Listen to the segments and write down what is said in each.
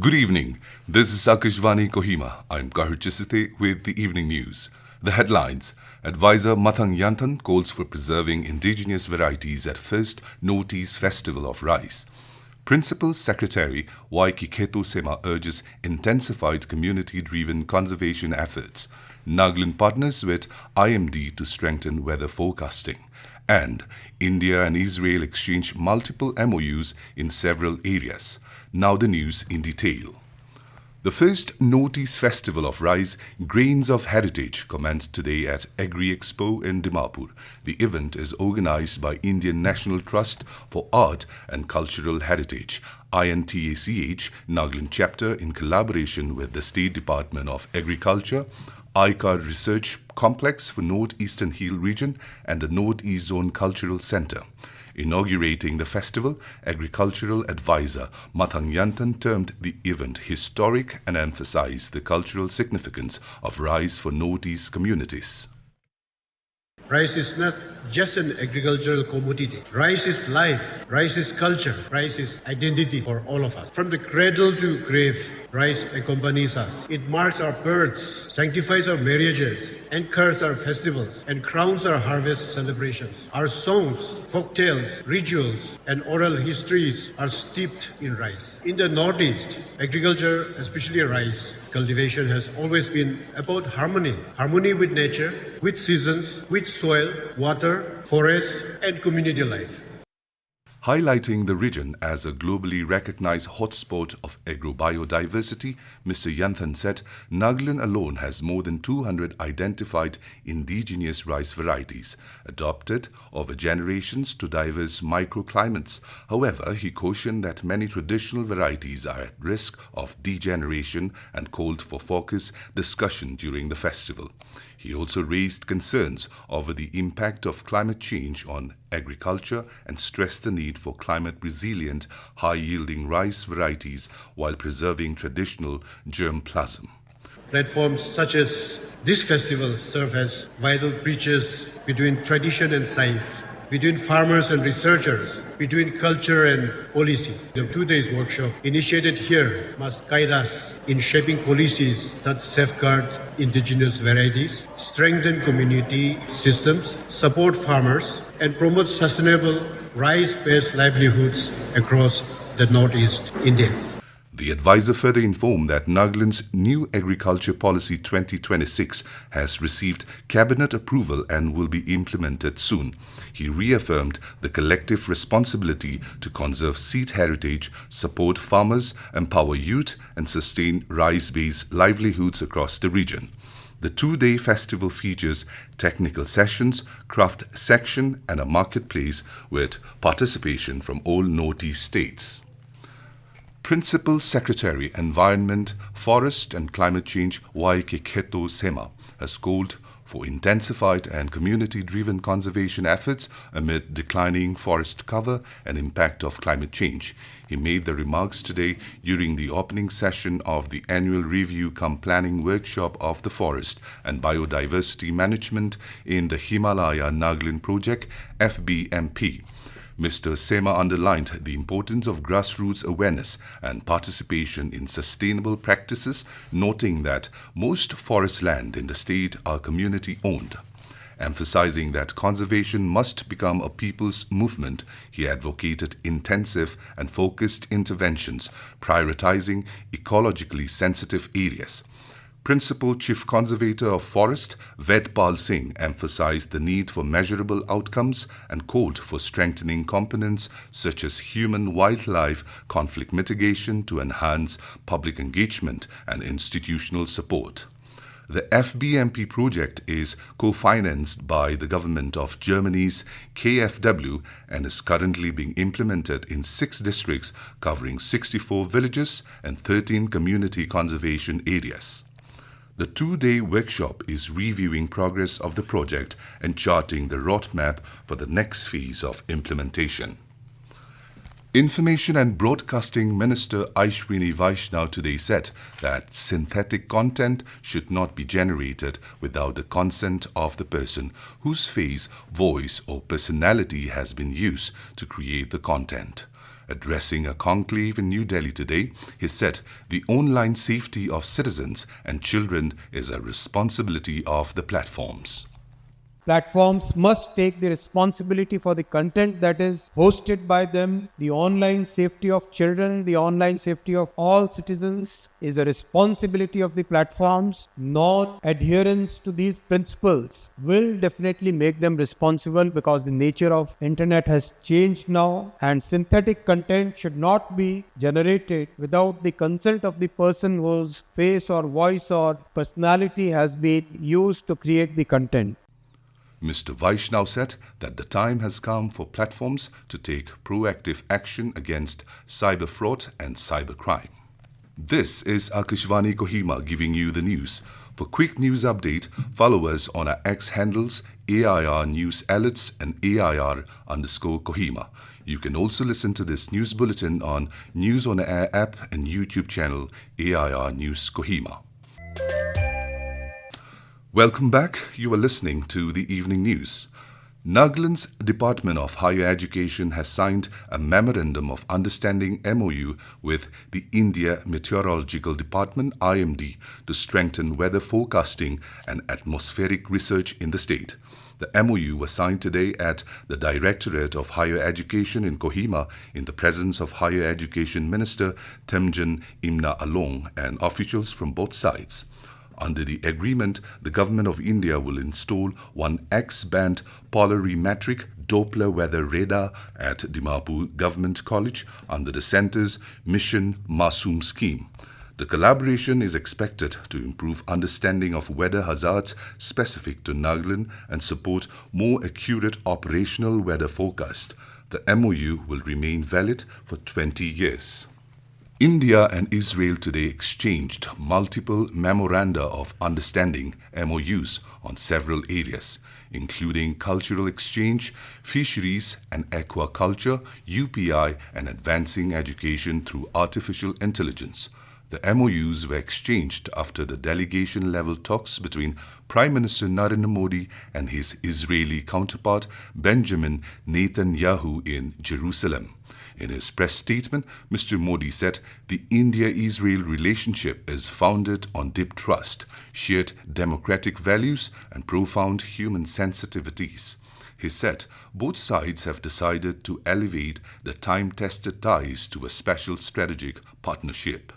Good evening. This is Akashvani Kohima. I'm Kahir Chisite with the evening news. The headlines. Advisor Mhathung Yanthan calls for preserving indigenous varieties at first Northeast Festival of Rice. Principal Secretary Kikheto Sema urges intensified community-driven conservation efforts. Nagaland partners with IMD to strengthen weather forecasting. And India and Israel exchange multiple MoUs in several areas. Now the news in detail. The first Northeast Festival of Rice, Grains of Heritage, commenced today at Agri Expo in Dimapur. The event is organized by Indian National Trust for Art and Cultural Heritage, INTACH, Nagaland chapter, in collaboration with the State Department of Agriculture, ICAR Research Complex for Northeastern Hill Region and the Northeast Zone Cultural Center. Inaugurating the festival, Agricultural Advisor Mhathung Yanthan termed the event historic and emphasized the cultural significance of rice for Northeast communities. Rice is not just an agricultural commodity. Rice is life. Rice is culture. Rice is identity for all of us. From the cradle to grave, rice accompanies us. It marks our births, sanctifies our marriages, anchors our festivals, and crowns our harvest celebrations. Our songs, folk tales, rituals, and oral histories are steeped in rice. In the Northeast, agriculture, especially rice cultivation, has always been about harmony. Harmony with nature, with seasons, with soil, water, forest, and community life. Highlighting the region as a globally recognized hotspot of agrobiodiversity, Mr. Yanthan said Nagaland alone has more than 200 identified indigenous rice varieties, adopted over generations to diverse microclimates. However, he cautioned that many traditional varieties are at risk of degeneration and called for focused discussion during the festival. He also raised concerns over the impact of climate change on agriculture and stressed the need for climate-resilient, high-yielding rice varieties while preserving traditional germplasm. Platforms such as this festival serve as vital bridges between tradition and science, between farmers and researchers, between culture and policy. The 2 days workshop initiated here must guide us in shaping policies that safeguard indigenous varieties, strengthen community systems, support farmers, and promote sustainable rice-based livelihoods across the Northeast India. The advisor further informed that Nagaland's new Agriculture Policy 2026 has received cabinet approval and will be implemented soon. He reaffirmed the collective responsibility to conserve seed heritage, support farmers, empower youth, and sustain rice-based livelihoods across the region. The 2-day festival features technical sessions, craft section, and a marketplace with participation from all Northeast states. Principal Secretary Environment, Forest and Climate Change Kikheto Sema has called for intensified and community-driven conservation efforts amid declining forest cover and impact of climate change. He made the remarks today during the opening session of the annual review-cum-planning workshop of the forest and biodiversity management in the Himalaya Nagaland Project, FBMP. Mr. Sema underlined the importance of grassroots awareness and participation in sustainable practices, noting that most forest land in the state are community-owned. Emphasizing that conservation must become a people's movement, he advocated intensive and focused interventions, prioritizing ecologically sensitive areas. Principal Chief Conservator of Forest, Vedpal Singh, emphasized the need for measurable outcomes and called for strengthening components such as human-wildlife conflict mitigation to enhance public engagement and institutional support. The FBMP project is co-financed by the government of Germany's KfW and is currently being implemented in 6 districts covering 64 villages and 13 community conservation areas. The 2-day workshop is reviewing progress of the project and charting the roadmap for the next phase of implementation. Information and Broadcasting Minister Akashvani Vaishnaw today said that synthetic content should not be generated without the consent of the person whose face, voice or personality has been used to create the content. Addressing a conclave in New Delhi today, he said the online safety of citizens and children is a responsibility of the platforms. Platforms must take the responsibility for the content that is hosted by them. The online safety of children, the online safety of all citizens is a responsibility of the platforms. Non-adherence to these principles will definitely make them responsible, because the nature of internet has changed now, and synthetic content should not be generated without the consent of the person whose face or voice or personality has been used to create the content. Mr. Vaishnav said that the time has come for platforms to take proactive action against cyber fraud and cybercrime. This is Akashvani Kohima giving you the news. For quick news update, follow us on our X handles AIR News Alerts and AIR_Kohima. You can also listen to this news bulletin on News on Air app and YouTube channel AIR News Kohima. Welcome back. You are listening to the evening news. Nagaland's Department of Higher Education has signed a Memorandum of Understanding MoU with the India Meteorological Department IMD to strengthen weather forecasting and atmospheric research in the state. The MoU was signed today at the Directorate of Higher Education in Kohima in the presence of Higher Education Minister Temjan Imna Along and officials from both sides. Under the agreement, the Government of India will install one X-band polarimetric Doppler weather radar at Dimapur Government College under the centre's Mission Masoom scheme. The collaboration is expected to improve understanding of weather hazards specific to Nagaland and support more accurate operational weather forecast. The MoU will remain valid for 20 years. India and Israel today exchanged multiple Memoranda of Understanding MoUs on several areas, including cultural exchange, fisheries and aquaculture, UPI and advancing education through artificial intelligence. The MoUs were exchanged after the delegation-level talks between Prime Minister Narendra Modi and his Israeli counterpart Benjamin Netanyahu in Jerusalem. In his press statement, Mr. Modi said the India-Israel relationship is founded on deep trust, shared democratic values, and profound human sensitivities. He said both sides have decided to elevate the time-tested ties to a special strategic partnership.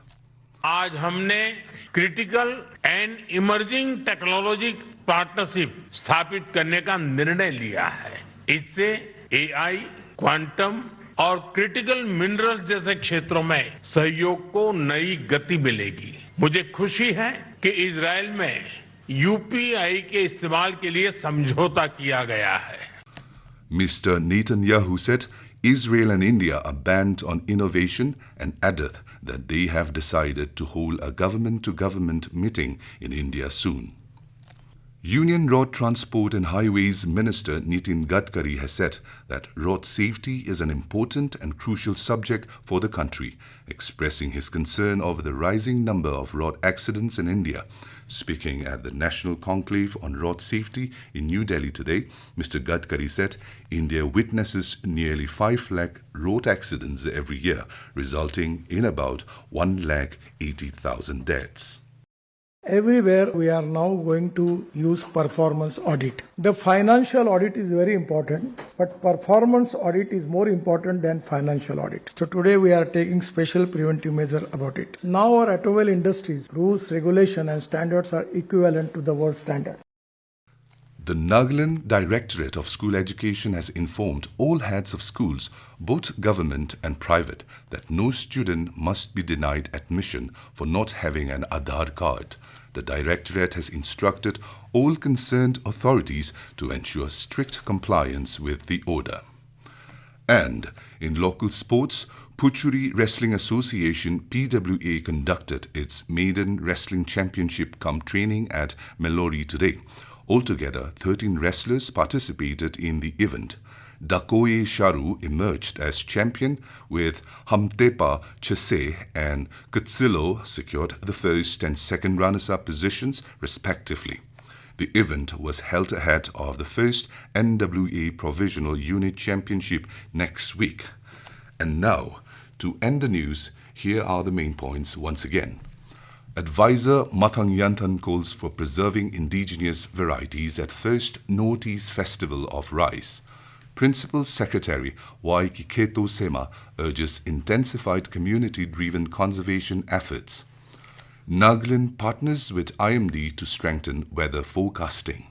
आज हमने critical and emerging technology partnership स्थापित करने का निर्णय लिया है। इससे AI, quantum और क्रिटिकल मिनरल्स जैसे क्षेत्रों में सहयोग को नई गति मिलेगी। मुझे खुशी है कि इजराइल में यूपीआई के इस्तेमाल के लिए समझौता किया गया है। Mr. Netanyahu said Israel and India are bent on innovation and added that they have decided to hold a government-to-government meeting in India soon. Union Road Transport and Highways Minister Nitin Gadkari has said that road safety is an important and crucial subject for the country, expressing his concern over the rising number of road accidents in India. Speaking at the National Conclave on Road Safety in New Delhi today, Mr. Gadkari said India witnesses nearly 5 lakh road accidents every year, resulting in about 1,80,000 deaths. Everywhere we are now going to use performance audit. The financial audit is very important, but performance audit is more important than financial audit. So today we are taking special preventive measure about it. Now our automobile industry's rules, regulation and standards are equivalent to the world standard. The Nagaland Directorate of School Education has informed all heads of schools, both government and private, that no student must be denied admission for not having an Aadhaar card. The Directorate has instructed all concerned authorities to ensure strict compliance with the order. And in local sports, Puchuri Wrestling Association PWA conducted its maiden wrestling championship cum training at Melori today. Altogether, 13 wrestlers participated in the event. Dakoe Sharu emerged as champion, with Hamtepa Chase and Kutsilo secured the first and second runners-up positions respectively. The event was held ahead of the first NWA Provisional Unit Championship next week. And now, to end the news, here are the main points once again. Advisor Mhathung Yanthan calls for preserving indigenous varieties at first Northeast Festival of Rice. Principal Secretary Y. Kikheto Sema urges intensified community-driven conservation efforts. Nagaland partners with IMD to strengthen weather forecasting.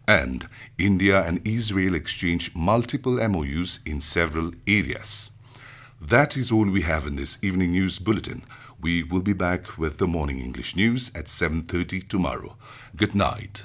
And India and Israel exchange multiple MoUs in several areas. That is all we have in this evening news bulletin. We will be back with the morning English news at 7:30 tomorrow. Good night.